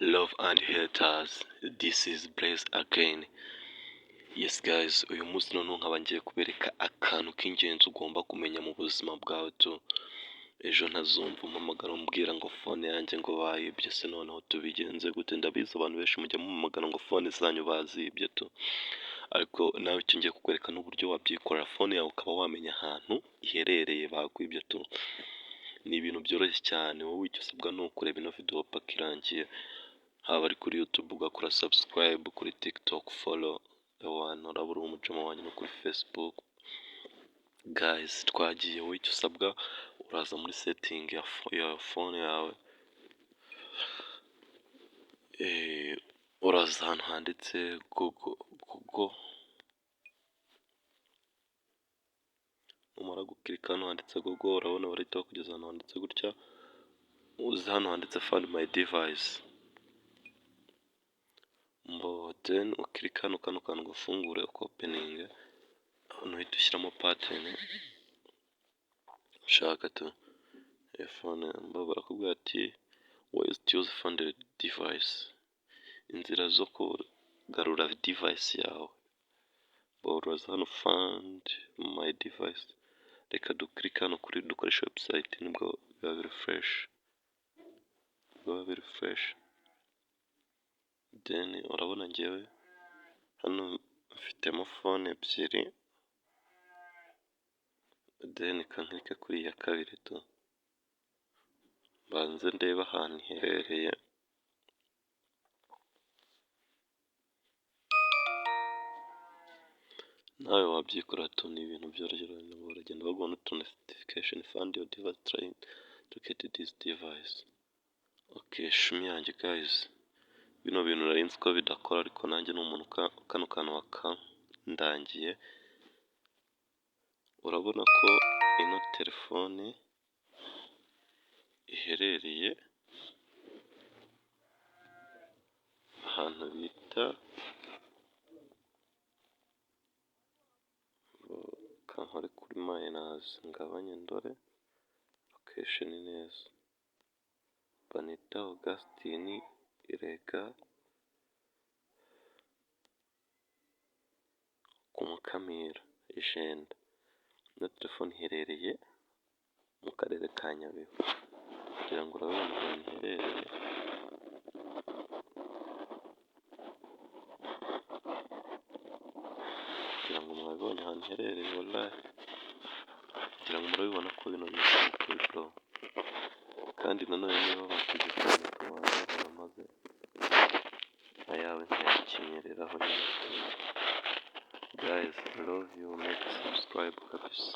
Love and haters, this is Blaze again. Yes guys, uyu munsi noneho nkaba ngiye kubereka akantu k'ingenzi ugomba kumenya mu buzima bwawe tu. Ejo ntazumva umpamagara umbwira ngo phone yanjye ngo bayibye, se noneho tubigenze gute? Ndabizi abantu benshi mujya mumpamagara ngo phone zanyu bazibye tu, ariko nawe icyo ngiye kukwereka n'uburyo wabyikorera phone yawe ukaba wamenya ahantu iherereye bakwibye tu. Ni ibintu byoroshye cyane, wowe icyo usabwa ni ukureba ino video paka irangiye, haba ari kuri YouTube ugakora subscribe, kuri TikTok follow, urabura umujama wanjye no kuri Facebook. Guys, twagiye, wowe icyo usabwa uraza muri setting ya phone yawe, uraza ahantu handitse Google, umara gukirika hano handitse Google, urabona barahita bakugeza ahantu handitse gutya, uza hano handitse find my device, then ukirika hano kano kantu gafungure opening, hano uhita ushyiramo pattern ushaka tu. Phone barakubwira ati ways to use find device, inzira zo kugarura device yawe. Uraza hano find my device, reka dukirika hano kuri dukoresha website nibwo biba biri fresh, then urabona ngewe hano mfitemo phone ebyiri, then kankirike kuri iya kabiri tu, banze ndeba ahantu iherereye. Nawe wabyikora tu, ni ibintu byoroshye, uragenda baguha n'utu notification find your device trying to get this device. Okay, shumi yanjye guys, bino bintu nari nzi ko bidakora, ariko nanjye ni umuntu kano kantu wakandangiye. Urabona ko ino telefone iherereye ahantu bita kankore kuri minus, ngabanye ndore location neza, Banita Augustine Irega ku Mukamira Ijenda. Ino telefone iherereye mu karere ka Nyabihu, kugira ngo urabona ahantu iherereye. Kugira ngo mwabibonye ahantu iherereye, wallahi kugira ngo murabibona ko bino bintu kuri bro. Kandi nanone niba bategeka kubanza maze ayawe ntiyakinyereraho neza. Guys, love you, make subscribe kabisa.